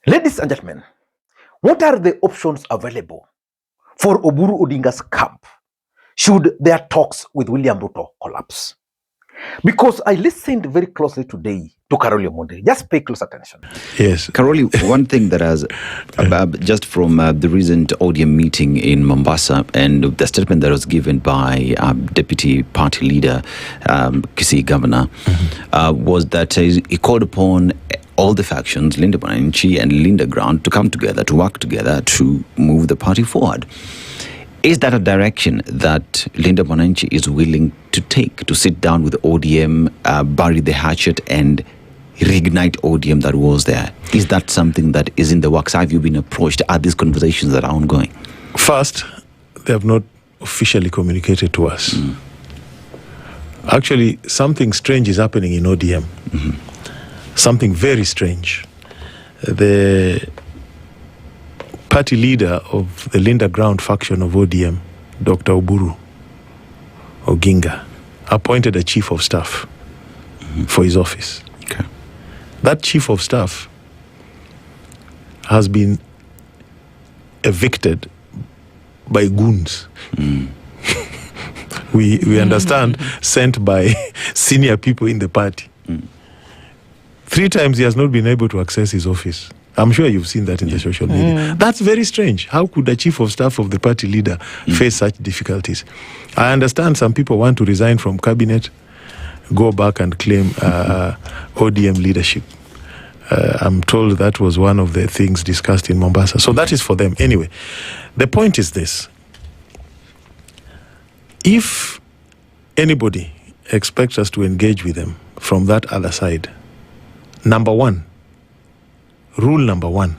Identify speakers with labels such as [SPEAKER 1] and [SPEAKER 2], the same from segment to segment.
[SPEAKER 1] Ladies and gentlemen, what are the options available for Oburu Odinga's camp should their talks with William Ruto collapse? Because I listened very closely today to Karoli Omonde. Just pay close attention.
[SPEAKER 2] Yes.
[SPEAKER 3] Karoli, one thing that has, just from the recent ODM meeting in Mombasa and the statement that was given by Deputy Party Leader, Kisii Governor, was that he called upon all the factions, Linda Mwangi and Linda Grant, to come together, to work together to move the party forward. Is that a direction that Linda Mwangi is willing to take, to sit down with ODM, bury the hatchet and reignite ODM that was there? Is that something that is in the works? Have you been approached? Are these conversations that are ongoing?
[SPEAKER 2] First, they have not officially communicated to us. Actually, something strange is happening in ODM. Something very strange. The party leader of the Linda Ground faction of ODM, Dr. Oburu Oginga, appointed a chief of staff for his office.
[SPEAKER 3] Okay.
[SPEAKER 2] That chief of staff has been evicted by goons. We understand, sent by senior people in the party. 3 times he has not been able to access his office. I'm sure you've seen that in the social media. That's very strange. How could a chief of staff of the party leader face such difficulties? I understand some people want to resign from cabinet, go back and claim ODM leadership. I'm told that was one of the things discussed in Mombasa. So that is for them. Anyway, the point is this. If anybody expects us to engage with them from that other side, rule number one,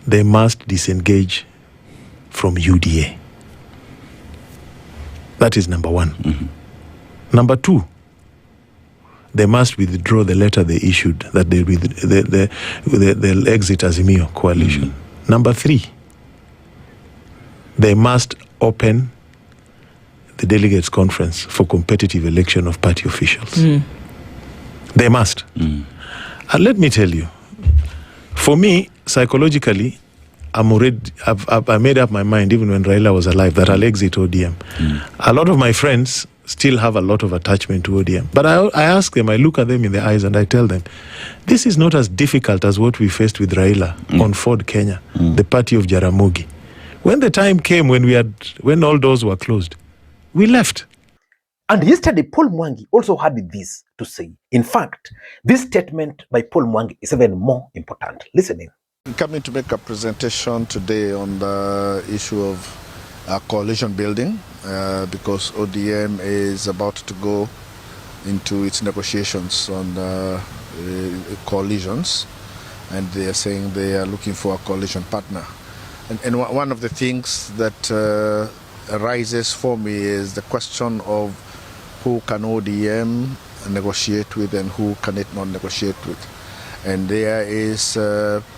[SPEAKER 2] they must disengage from UDA. That is number one. Number 2, they must withdraw the letter they issued that they'll exit Azimio coalition. Number 3, they must open the delegates conference for competitive election of party officials. They must. And let me tell you, for me, psychologically, I made up my mind, even when Raila was alive, that I'll exit ODM. A lot of my friends still have a lot of attachment to ODM. But I ask them, I look at them in the eyes and I tell them, this is not as difficult as what we faced with Raila on Ford Kenya, the party of Jaramogi. When the time came when all doors were closed, we left.
[SPEAKER 1] And yesterday, Paul Mwangi also had this to say. In fact, this statement by Paul Mwangi is even more important. Listen in.
[SPEAKER 4] I'm coming to make a presentation today on the issue of coalition building because ODM is about to go into its negotiations on coalitions, and they are saying they are looking for a coalition partner. And one of the things that arises for me is the question of who can ODM negotiate with and who can it not negotiate with. And there is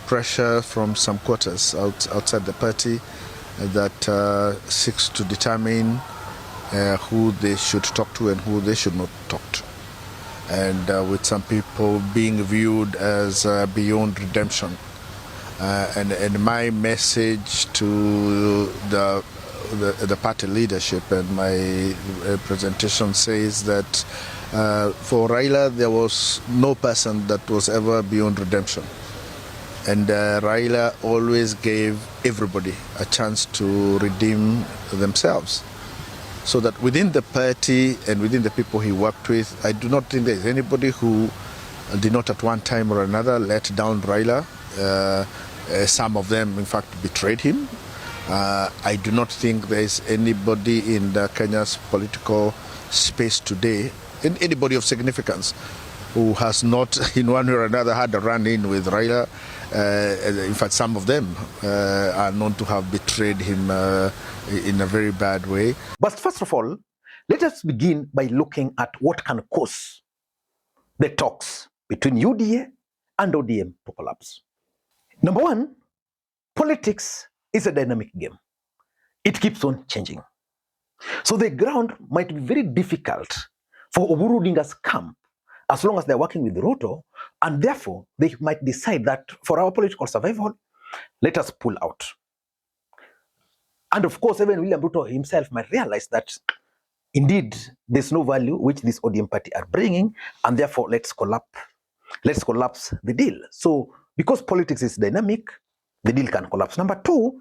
[SPEAKER 4] pressure from some quarters outside the party that seeks to determine who they should talk to and who they should not talk to. And with some people being viewed as beyond redemption. And my message to the party leadership and my presentation says that for Raila there was no person that was ever beyond redemption, and Raila always gave everybody a chance to redeem themselves, so that within the party and within the people he worked with, I do not think there is anybody who did not at one time or another let down Raila. Some of them in fact betrayed him. I do not think there is anybody in Kenya's political space today, and anybody of significance, who has not in one way or another had a run-in with Raila. In fact, some of them are known to have betrayed him in a very bad way.
[SPEAKER 1] But first of all, let us begin by looking at what can cause the talks between UDA and ODM to collapse. Number 1, politics is a dynamic game. It keeps on changing. So the ground might be very difficult for Oburu Odinga's camp, as long as they're working with Ruto, And therefore, they might decide that for our political survival, let us pull out. And of course, even William Ruto himself might realize that indeed there's no value which this ODM party are bringing, and therefore let's collapse the deal. So because politics is dynamic, the deal can collapse. Number two,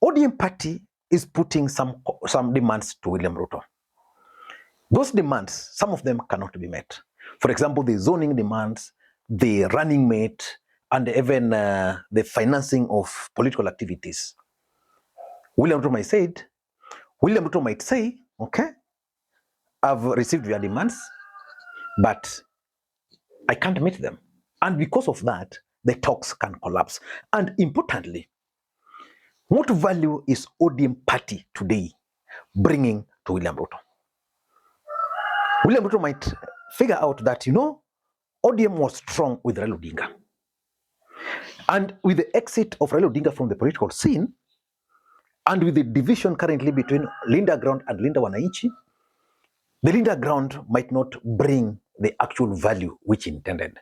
[SPEAKER 1] ODM party is putting some demands to William Ruto. Those demands, some of them cannot be met. For example, the zoning demands, the running mate, and even the financing of political activities. William Ruto might say, okay, I've received your demands, but I can't meet them. And because of that, the talks can collapse. And importantly, what value is ODM party today bringing to William Ruto? William Ruto might figure out that, ODM was strong with Raila Odinga. And with the exit of Raila Odinga from the political scene, and with the division currently between Linda Ground and Linda Wananchi, the Linda Ground might not bring the actual value which he intended.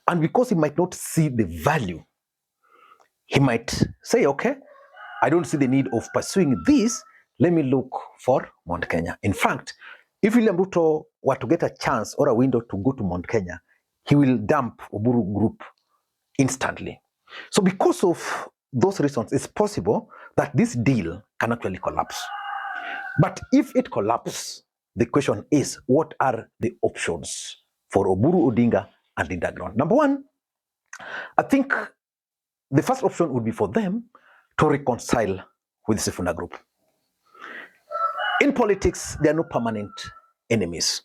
[SPEAKER 1] And because he might not see the value, he might say, okay, I don't see the need of pursuing this, let me look for Mount Kenya. In fact, if William Ruto were to get a chance or a window to go to Mount Kenya, he will dump Oburu group instantly. So because of those reasons, it's possible that this deal can actually collapse. But if it collapses, the question is, what are the options for Oburu Odinga and Linda Ground? Number one, I think the first option would be for them to reconcile with the Sifuna group. In politics, there are no permanent enemies.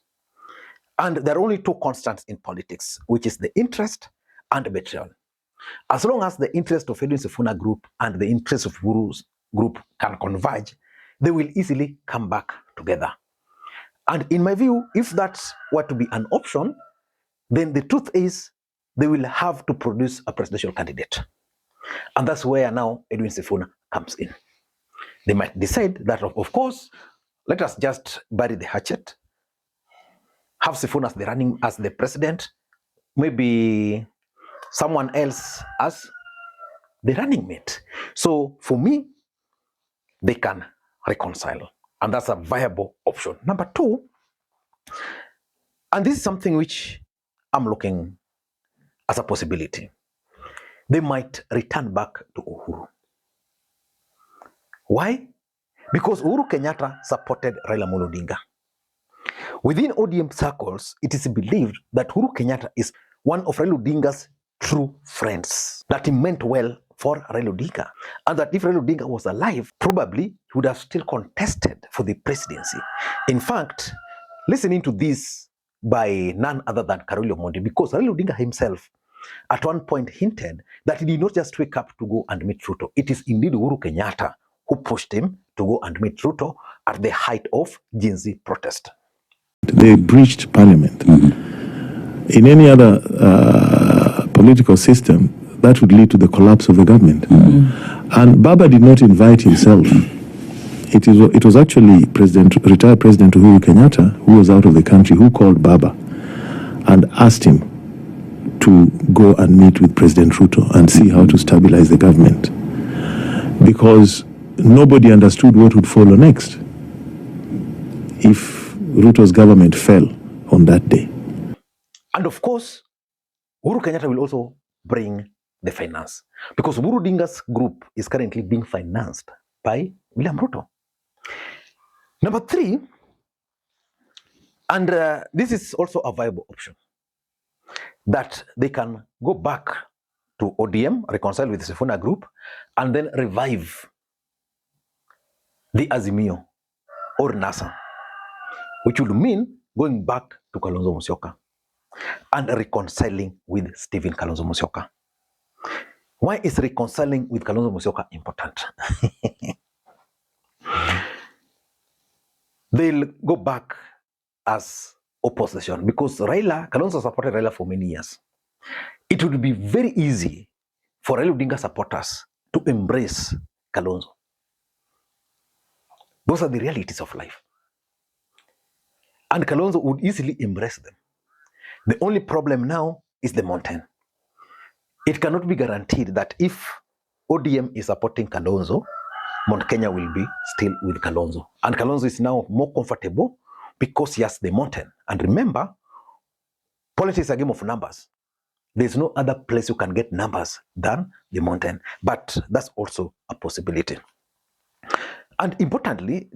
[SPEAKER 1] And there are only two constants in politics, which is the interest and betrayal. As long as the interest of Edwin Sifuna group and the interest of Uhuru's group can converge, they will easily come back together. And in my view, if that were to be an option, then the truth is they will have to produce a presidential candidate. And that's where now Edwin Sifuna comes in. They might decide that, of course, let us just bury the hatchet, have Sifuna as the president, maybe someone else as the running mate. So for me, they can reconcile. And that's a viable option. Number two, and this is something which I'm looking as a possibility, they might return back to Uhuru. Why? Because Uhuru Kenyatta supported Raila Amolo Odinga. Within ODM circles, it is believed that Uhuru Kenyatta is one of Raila Odinga's true friends, that he meant well for Raila Odinga, and that if Raila Odinga was alive, probably he would have still contested for the presidency. In fact, listening to this by none other than Karoli Omondi, because Raila Odinga himself at one point hinted that he did not just wake up to go and meet Ruto. It is indeed Uhuru Kenyatta who pushed him to go and meet Ruto at the height of Gen Z protest.
[SPEAKER 2] They breached parliament. In any other political system, that would lead to the collapse of the government. And Baba did not invite himself. It was actually retired President Uhuru Kenyatta, who was out of the country, who called Baba and asked him to go and meet with President Ruto and see how to stabilize the government. Because nobody understood what would follow next if Ruto's government fell on that day.
[SPEAKER 1] And of course, Uhuru Kenyatta will also bring the finance, because Oburu Odinga's group is currently being financed by William Ruto. Number three, and this is also a viable option, that they can go back to ODM, reconcile with the Sifuna group, and then revive the Azimio or NASA, which would mean going back to Kalonzo Musyoka and reconciling with Stephen Kalonzo Musyoka. Why is reconciling with Kalonzo Musyoka important? They'll go back as opposition because Kalonzo supported Raila for many years. It would be very easy for Raila Odinga supporters to embrace Kalonzo. Those are the realities of life. And Kalonzo would easily embrace them. The only problem now is the mountain. It cannot be guaranteed that if ODM is supporting Kalonzo, Mount Kenya will be still with Kalonzo. And Kalonzo is now more comfortable because he has the mountain. And remember, politics is a game of numbers. There's no other place you can get numbers than the mountain. But that's also a possibility. And importantly,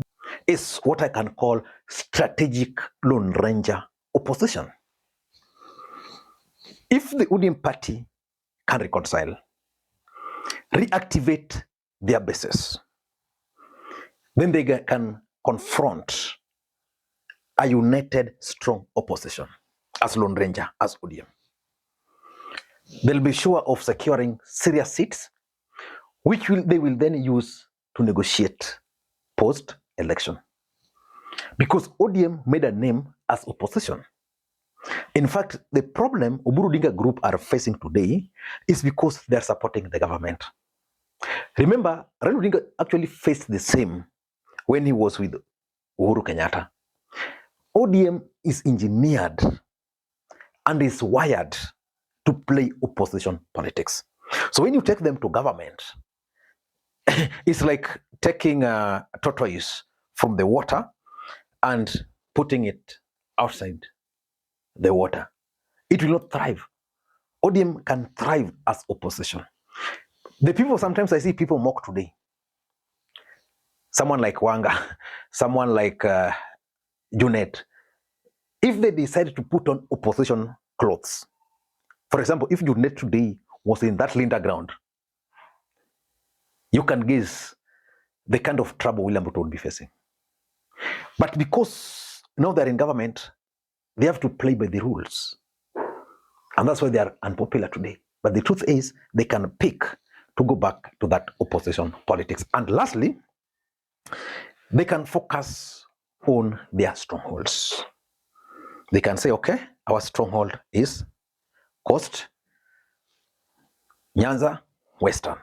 [SPEAKER 1] is what I can call strategic Lone Ranger opposition. If the ODM party can reconcile, reactivate their bases, then they can confront a united, strong opposition as Lone Ranger, as ODM. They'll be sure of securing serious seats, which they will then use to negotiate post-election. Because ODM made a name as opposition. In fact, the problem Oburu Dinga group are facing today is because they're supporting the government. Remember, Raila Odinga actually faced the same when he was with Uhuru Kenyatta. ODM is engineered and is wired to play opposition politics. So when you take them to government, it's like taking a tortoise from the water and putting it outside the water. It will not thrive. ODM can thrive as opposition. The people, sometimes I see people mock today. Someone like Wanga, someone like Junet. If they decide to put on opposition clothes, for example, if Junet today was in that Linda ground, you can guess the kind of trouble William Ruto would be facing. But because now they're in government, they have to play by the rules. And that's why they are unpopular today. But the truth is, they can pick to go back to that opposition politics. And lastly, they can focus on their strongholds. They can say, okay, our stronghold is Coast, Nyanza, Western.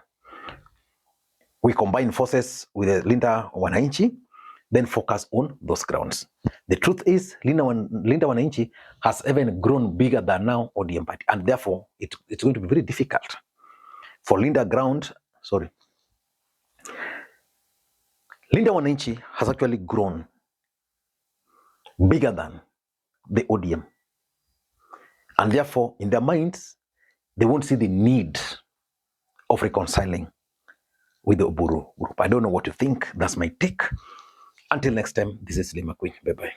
[SPEAKER 1] We combine forces with the Linda Wananchi, then focus on those grounds. The truth is, Linda Wananchi has even grown bigger than now ODM party, and therefore it's going to be very difficult for Linda Wananchi has actually grown bigger than the ODM. And therefore, in their minds, they won't see the need of reconciling with the Oburu group. I don't know what you think. That's my take. Until next time, this is Makwiny. Bye-bye.